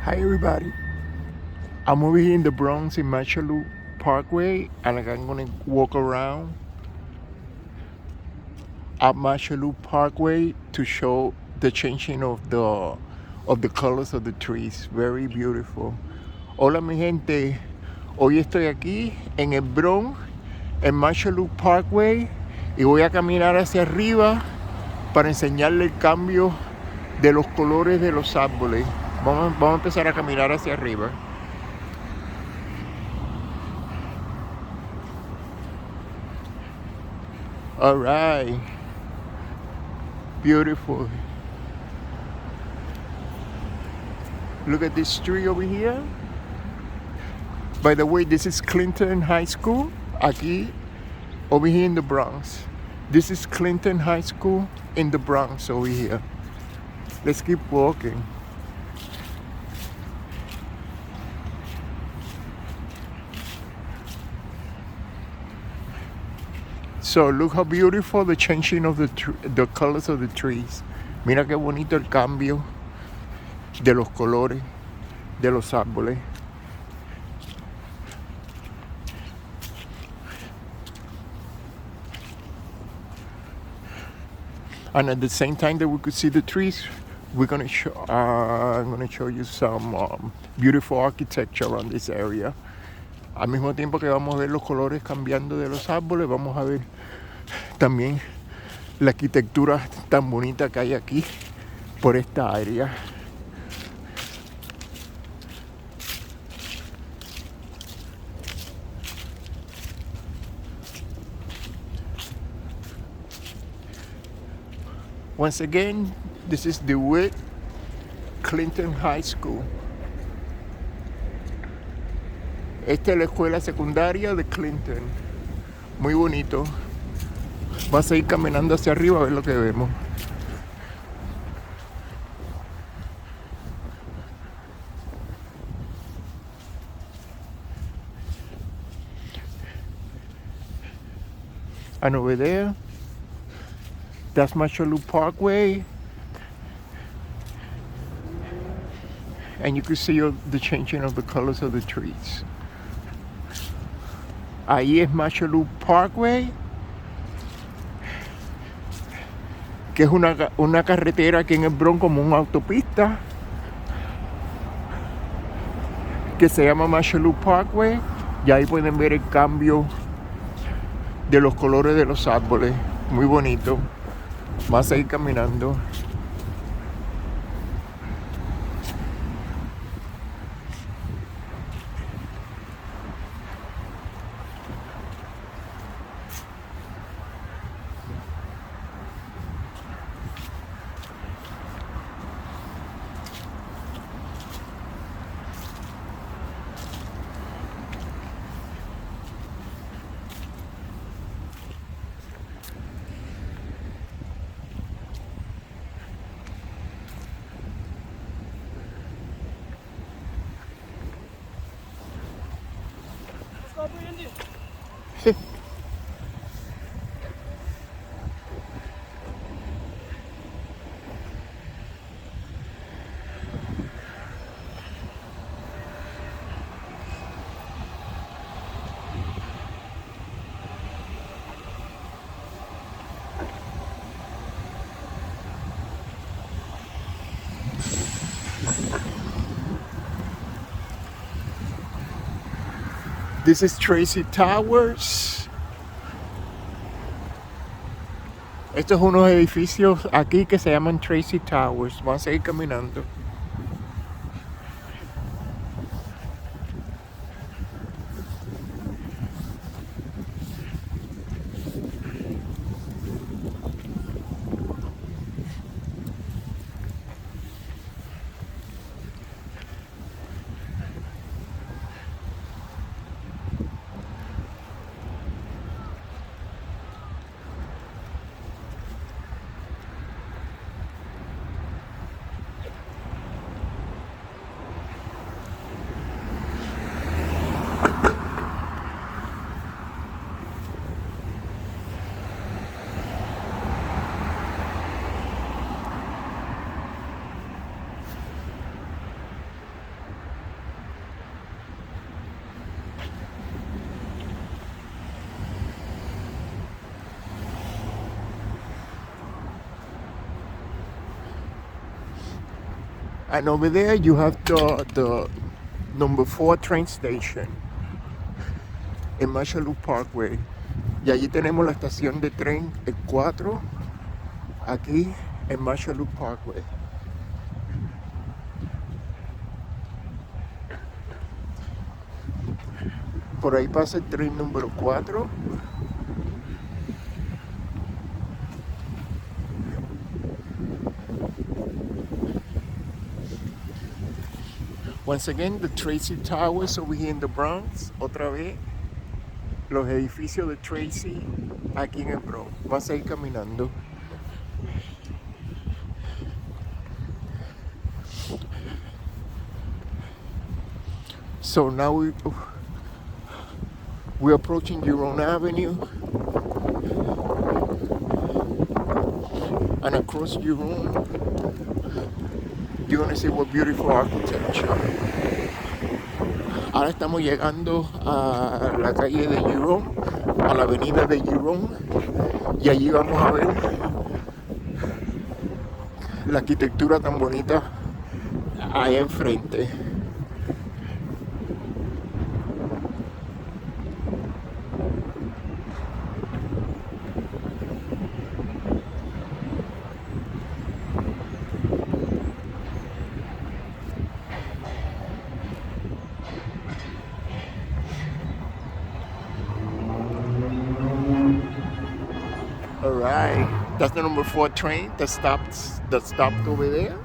Hi everybody. I'm over here in the Bronx in Machalou Parkway and I'm gonna walk around at Machalou Parkway to show the changing of the colors of the trees. Very beautiful. Hola mi gente. Hoy estoy aquí en el Bronx, en Machalou Parkway, y voy a caminar hacia arriba para enseñarle el cambio de los colores de los árboles. Vamos a empezar a caminar hacia arriba. All right. Beautiful. Look at this tree over here. By the way, this is Clinton High School. Aquí, over here in the Bronx. This is Clinton High School in the Bronx over here. Let's keep walking. So look how beautiful the changing of the colors of the trees. Mira qué bonito el cambio de los colores de los árboles. And at the same time that we could see the trees, I'm gonna show you some beautiful architecture around this area. Al mismo tiempo que vamos a ver los colores cambiando de los árboles, vamos a ver también la arquitectura tan bonita que hay aquí por esta área. Once again, this is DeWitt Clinton High School. Esta es la escuela secundaria de Clinton. Muy bonito. Vas a ir caminando hacia arriba a ver lo que vemos. And over there, that's Machalou Parkway. And you can see the changing of the colors of the trees. Ahí es Machalou Parkway, que es una carretera aquí en el Bronx, como una autopista, que se llama Machalou Parkway. Y ahí pueden ver el cambio de los colores de los árboles. Muy bonito. Vas a ir caminando. This is Tracy Towers. Estos son unos edificios aquí que se llaman Tracy Towers. Vamos a seguir caminando. And over there you have the number 4 train station en Marshall Loop Parkway. Y allí tenemos la estación de tren, el 4, aquí en Marshall Loop Parkway. Por ahí pasa el tren número 4. Once again, the Tracy Towers over here in the Bronx. Otra vez, los edificios de Tracy aquí en el Bronx. Vas a ir caminando. So now we're approaching Huron Avenue. And across Huron, you're gonna see what beautiful architecture. Ahora estamos llegando a la calle de Huron, a la avenida de Huron, y allí vamos a ver la arquitectura tan bonita ahí enfrente. All right, that's the number 4 train that stopped over there.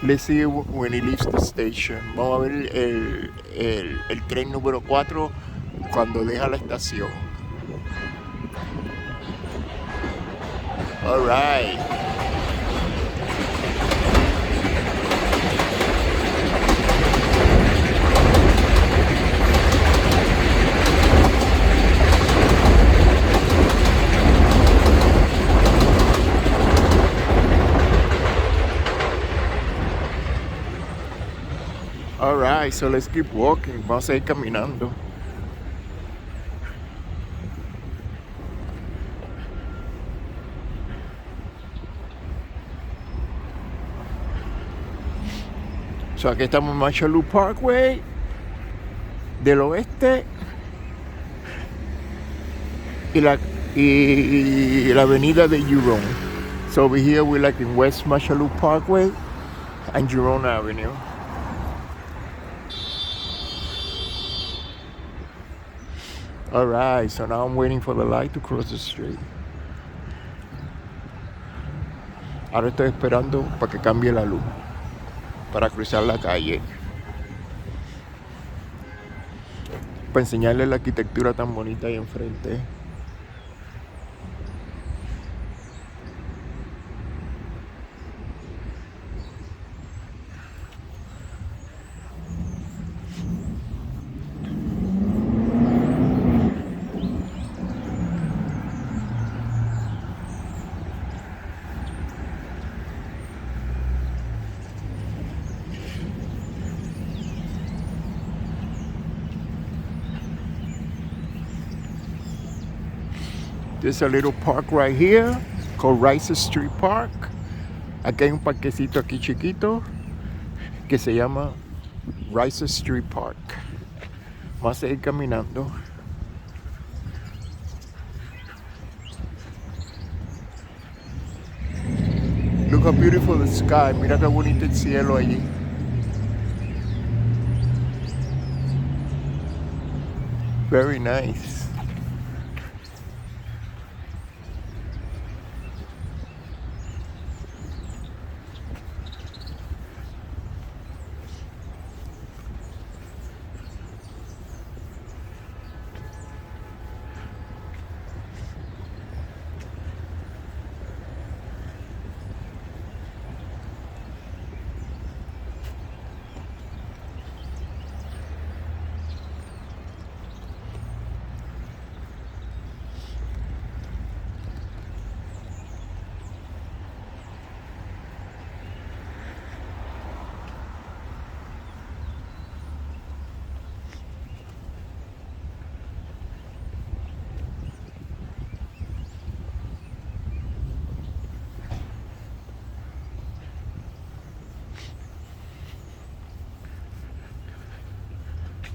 Let's see when he leaves the station. Vamos a ver el tren número 4 cuando deja la estación. All right. Alright, so let's keep walking. Vamos a ir caminando. So aquí estamos en Marshall Loop Parkway del oeste y la avenida de Huron. So over here we're like in West Marshall Loop Parkway and Huron Avenue. Alright, so now I'm waiting for the light to cross the street. Ahora estoy esperando para que cambie la luz, para cruzar la calle. Para enseñarles la arquitectura tan bonita ahí enfrente. There's a little park right here called Rice Street Park. Aquí hay un parquecito aquí chiquito que se llama Rice Street Park. Vamos a seguir caminando. Look how beautiful the sky. Mira qué bonito el cielo allí. Very nice.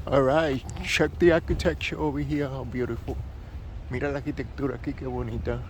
Alright, check the architecture over here, how beautiful. Mira la arquitectura aquí, qué bonita.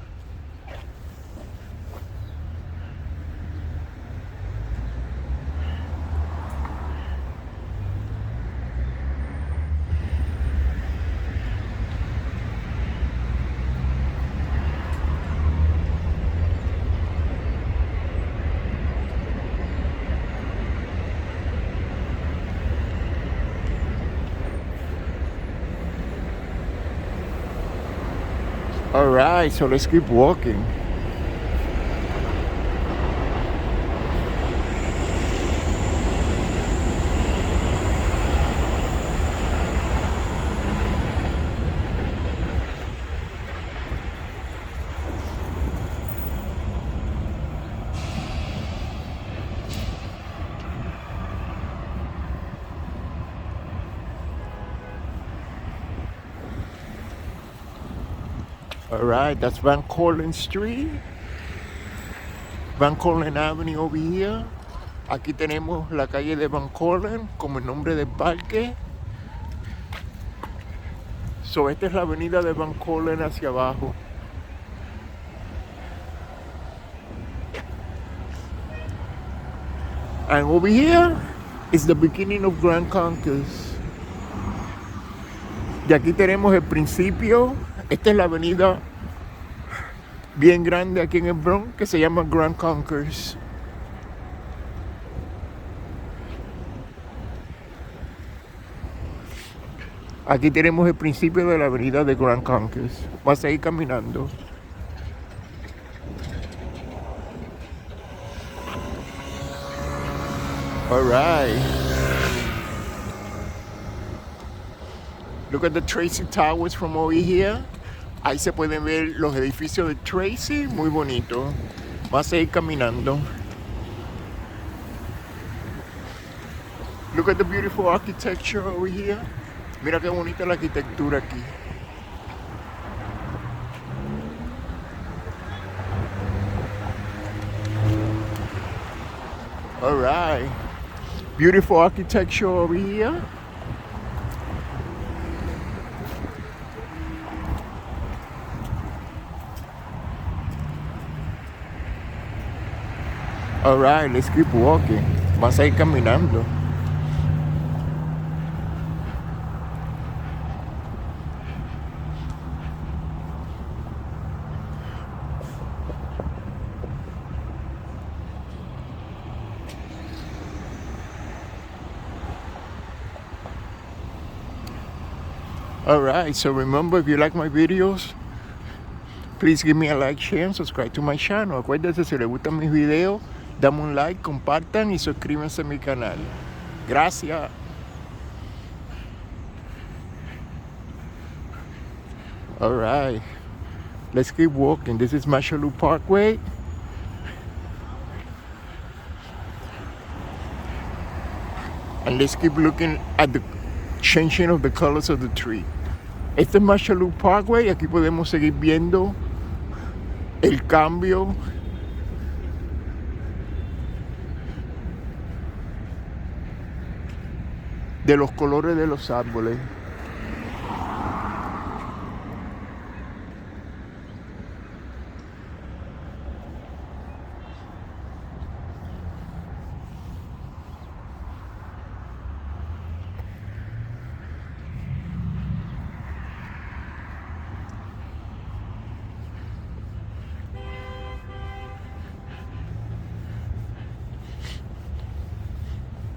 Alright, so let's keep walking. Alright, that's Van Cortlandt Street. Van Cortlandt Avenue over here. Aquí tenemos la calle de Van Cortlandt como el nombre del parque. So, esta es la avenida de Van Cortlandt hacia abajo. And over here is the beginning of Grand Concourse. Y aquí tenemos el principio. Esta es la avenida bien grande aquí en el Bronx que se llama Grand Concourse. Aquí tenemos el principio de la avenida de Grand Concourse. Vamos a seguir caminando. Alright. Look at the Tracy Towers from over here. Ahí se pueden ver los edificios de Tracy, muy bonito. Vamos a seguir caminando. Look at the beautiful architecture over here. Mira qué bonita la arquitectura aquí. Alright. Beautiful architecture over here. Alright, let's keep walking. Vamos a ir caminando. Alright, so remember, if you like my videos, please give me a like, share, and subscribe to my channel. Acuérdense, si les gustan mis videos, dame un like, compartan y suscríbanse a mi canal. Gracias. Alright, let's keep walking. This is Marshall Loop Parkway. And let's keep looking at the changing of the colors of the tree. Este es Marshall Loop Parkway. Aquí podemos seguir viendo el cambio de los colores de los árboles.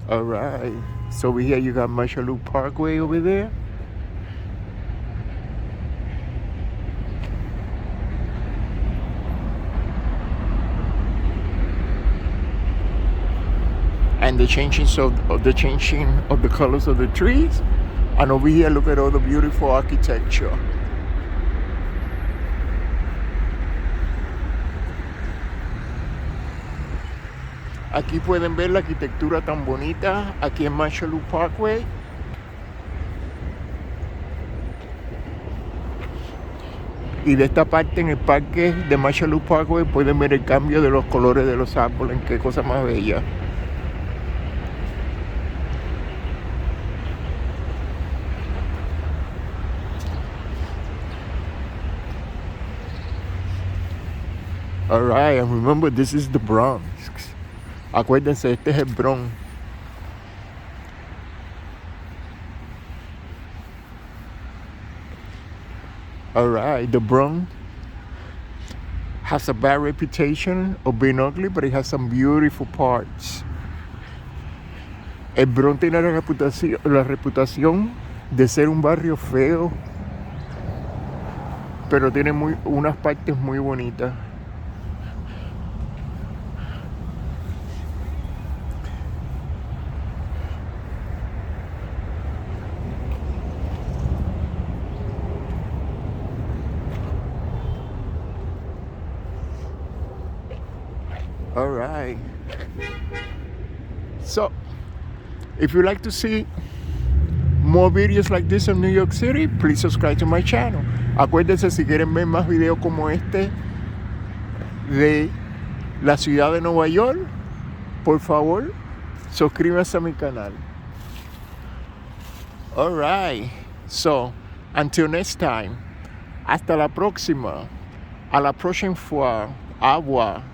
All right, so over here you got Marshall Loop Parkway over there. And the changing of the colors of the trees. And over here, look at all the beautiful architecture. Aquí pueden ver la arquitectura tan bonita aquí en Marshall Loop Parkway. Y de esta parte en el parque de Marshall Loop Parkway pueden ver el cambio de los colores de los árboles. Qué cosa más bella. Alright, and remember, this is the Bronx. Acuérdense, este es el Bronx. Alright, the Bronx has a bad reputation of being ugly, but it has some beautiful parts. El Bronx tiene la reputación de ser un barrio feo, pero tiene unas partes muy bonitas. All right. So, if you like to see more videos like this in New York City, please subscribe to my channel. Acuérdense, si quieren ver más videos como este de la ciudad de Nueva York, por favor, suscríbanse a mi canal. All right. So, until next time. Hasta la próxima. A la próxima. Agua.